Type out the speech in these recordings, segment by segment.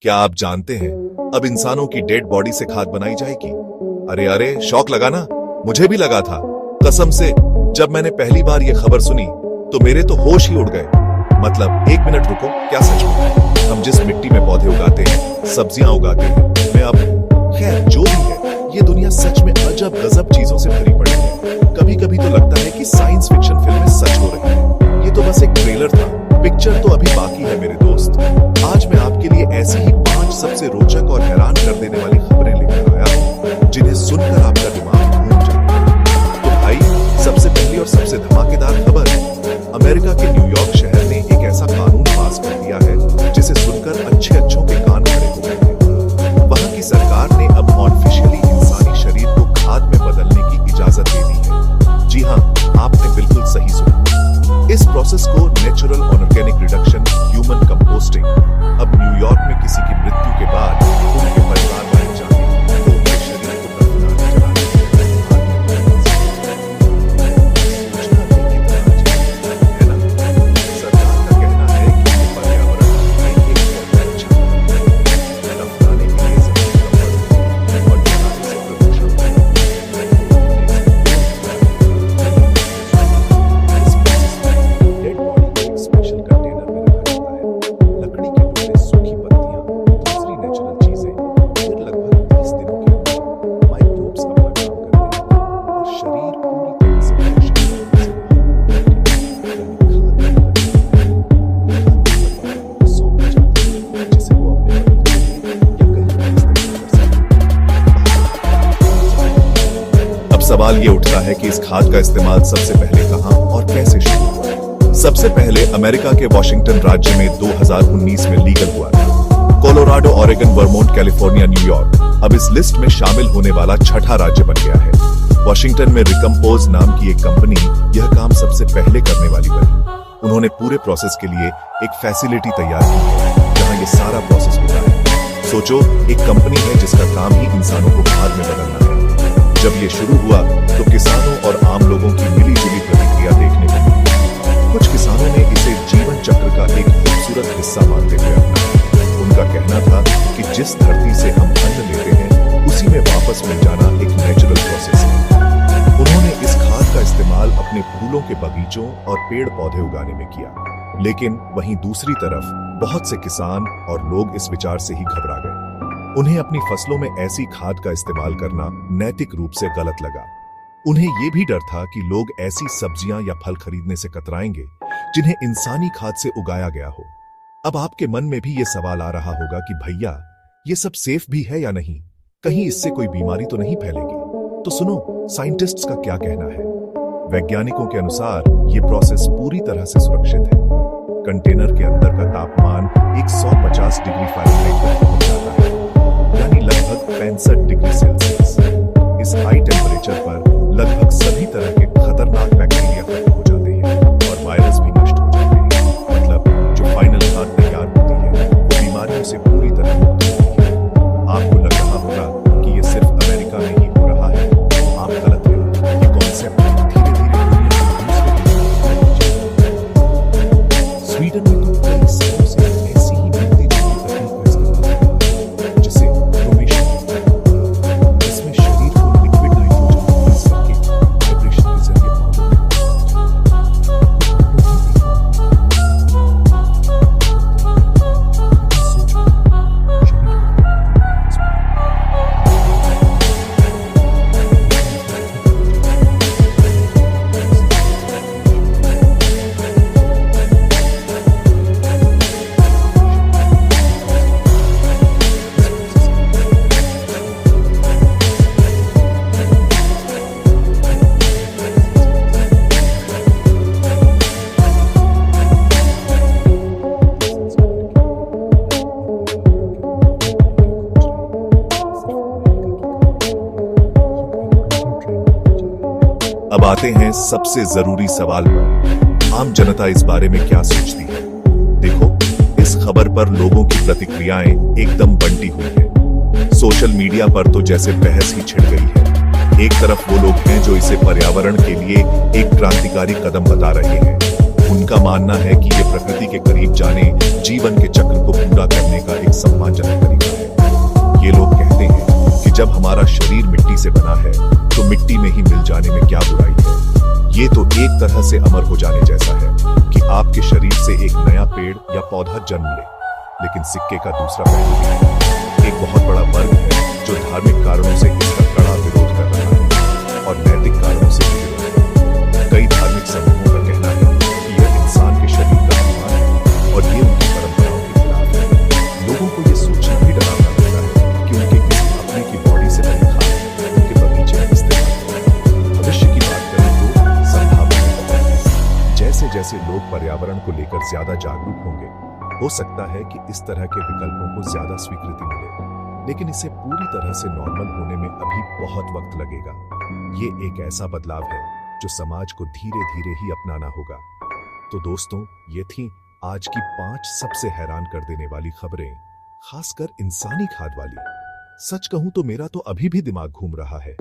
क्या आप जानते हैं अब इंसानों की डेड बॉडी से खाद बनाई जाएगी? अरे अरे, शौक लगा ना? मुझे भी लगा था। कसम से जब मैंने पहली बार ये खबर सुनी तो मेरे तो होश ही उड़ गए। मतलब एक मिनट रुको, क्या सच में हम जिस मिट्टी में पौधे उगाते हैं, सब्जियां उगाते हैं, मैं अब खैर जो भी है, ये दुनिया सच में अजब गजब चीजों से भरी पड़ी है। कभी कभी तो लगता है कि साइंस फिक्शन फिल्में सच हो रही है। ये तो बस एक ट्रेलर था, पिक्चर तो अभी बाकी है मेरे दोस्त। आज मैं आपके लिए ऐसी ही 5 सबसे रोचक और हैरान कर देने वाली खबरें लेकर आया हूं, जिन्हें सुनकर आपका दिमाग घूम जाएगा। तो भाई, सबसे पहली और सबसे धमाकेदार खबर, अमेरिका के न्यूयॉर्क शहर ने एक ऐसा कानून पास कर दिया है जिसे सुनकर अच्छे-अच्छों के कान खड़े हो गए हैं। वहां की सरकार ने अब ऑफिशियली इंसानी शरीर को खाद में बदलने की इजाजत दे दी है। जी हाँ, आपने बिल्कुल सही सुना। इस प्रोसेस को natural organic reduction human composting. अब न्यूयॉर्क में किसी की मृत्यु के बाद उनके परिवार वाले जाने तो उनके शरीर को दफनाने जलाने है ना। सरकार का कहना है कि ये पर्यावरण के लिए बहुत अच्छा है। दफनाने के लिए जमीन का और जलाने से प्रदूषण डेड बॉडी को एक स्पेशल कंटेनर में रखा जाता है। लकड़ी के टुकड़े, सूखी पत्तियां, दूसरी नेचुरल चीजें, फिर लगभग 30 दिनों के बाद माइक्रोब्स अपना काम करते हैं और शरीर पूरी तरह से सौंप जाता है, जिसे वो अपने बगीचे में या कहीं भी इस्तेमाल कर सकते हैं। अब सवाल ये उठता है कि इस खाद का इस्तेमाल सबसे पहले कहां और कैसे शुरू हुआ? सबसे पहले अमेरिका के वॉशिंगटन राज्य में 2019 में लीगल हुआ था। Colorado, Oregon, Vermont, California, New York अब इस लिस्ट में शामिल होने वाला छठा राज्य बन गया है। वॉशिंगटन में रिकम्पोज नाम की एक कंपनी यह काम सबसे पहले करने वाली बनी। उन्होंने पूरे प्रोसेस के लिए एक फैसिलिटी तैयार की है जहां ये सारा प्रोसेस होता है। सोचो, एक कंपनी है जिसका काम ही इंसानों को खाद में बदलना है। जब ये शुरू हुआ तो किसानों और आम लोगों की मिली-जुली प्रतिक्रिया देखने को मिली। कुछ किसानों ने इसे जीवन चक्र का एक खूबसूरत हिस्सा मानते हुए अपनाया। उनका कहना था कि जिस धरती से हम अन्न लेते हैं, उसी में वापस मिल जाना एक नेचुरल प्रोसेस है। उन्होंने इस खाद का इस्तेमाल अपने फूलों के बगीचों और पेड़ पौधे उगाने में किया। लेकिन वहीं दूसरी तरफ बहुत से किसान और लोग इस विचार से ही घबरा गए। उन्हें अपनी फसलों में ऐसी खाद का इस्तेमाल करना नैतिक रूप से गलत लगा। उन्हें यह भी डर था कि लोग ऐसी सब्जियां या फल खरीदने से कतराएंगे जिन्हें इंसानी खाद से उगाया गया हो। अब आपके मन में भी यह सवाल आ रहा होगा कि भैया, ये सब सेफ भी है या नहीं? कहीं इससे कोई बीमारी तो नहीं फैलेगी? तो सुनो, साइंटिस्ट्स का क्या कहना है। वैज्ञानिकों के अनुसार यह प्रोसेस पूरी तरह से सुरक्षित है। कंटेनर के अंदर का तापमान 150 डिग्री फ़ारेनहाइट तक पहुंच जाता है, यानी लगभग 65 डिग्री सेल्सियस। इस हाई टेम्परेचर पर लगभग सभी तरह के खतरनाक बैक्टीरिया खत्म हो जाते हैं और वायरस भी नष्ट हो जाते हैं। मतलब जो फाइनल खाद तैयार होती है वो बीमारियों से पूरी तरह मुक्त होती है। आपको लग रहा होगा कि ये सिर्फ अमेरिका में ही हो रहा है। आप गलत हैं। ये कॉन्सेप्ट धीरे धीरे दुनिया के दूसरे देशों स्वीडन में तो कई सालों से ऐसी ही मिलती जुलती तकनीक का इस्तेमाल होता है, जिसे क्रोमेशन कहते हैं। इसमें शरीर को लिक्विड नाइट्रोजन मिक्स करके वाइब्रेशन के जरिए पौधों में अब आते हैं सबसे जरूरी सवाल पर। आम जनता इस बारे में क्या सोचती है? देखो, इस खबर पर लोगों की प्रतिक्रियाएं एकदम बंटी हुई है। सोशल मीडिया पर तो जैसे बहस ही छिड़ गई है। एक तरफ वो लोग हैं जो इसे पर्यावरण के लिए एक क्रांतिकारी कदम बता रहे हैं। उन उनका मानना है कि ये प्रकृति के करीब जाने, जीवन के चक्र को पूरा करने का एक सम्मानजनक तरीका है। ये लोग कहते हैं कि जब हमारा शरीर मिट्टी से बना है तो मिट्टी में ही मिल जाने में क्या बुराई है। ये तो एक तरह से अमर हो जाने जैसा है कि आपके शरीर से एक नया पेड़ या पौधा जन्म ले। लेकिन सिक्के का दूसरा पहलू भी है। एक बहुत बड़ा वर्ग है जो धार्मिक कारणों से इसका कड़ा विरोध कर रहा है और नैतिक कारणों से भी विरोध है। कई धार्मिक समूहों का कहना है कि यह इंसान के शरीर का अपमान है और ये उनकी परंपराओं के खिलाफ है। लोगों को ये सोचना भी डरावना लगता है कि उनके किसी अपने की बॉडी से बने खाने उनके बगीचे में इस्तेमाल करें। भविष्य की बात करें तो संभावना बहुत है। जैसे जैसे लोग पर्यावरण को लेकर ज्यादा जागरूक होंगे, हो सकता है कि इस तरह के विकल्पों को ज्यादा स्वीकृति मिले, लेकिन इसे पूरी तरह से नॉर्मल होने में अभी बहुत वक्त लगेगा। ये एक ऐसा बदलाव है जो समाज को धीरे धीरे ही अपनाना होगा। तो दोस्तों, ये थी आज की 5 सबसे हैरान कर देने वाली खबरें, खासकर इंसानी खाद वाली। सच कहूं तो मेरा तो अभी भी दिमाग घूम रहा है।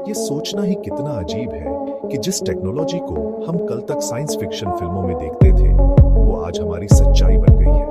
ये सोचना ही कितना अजीब है कि जिस टेक्नोलॉजी को हम कल तक साइंस फिक्शन फिल्मों में देखते थे, वो आज हमारी सच्चाई बन गई है।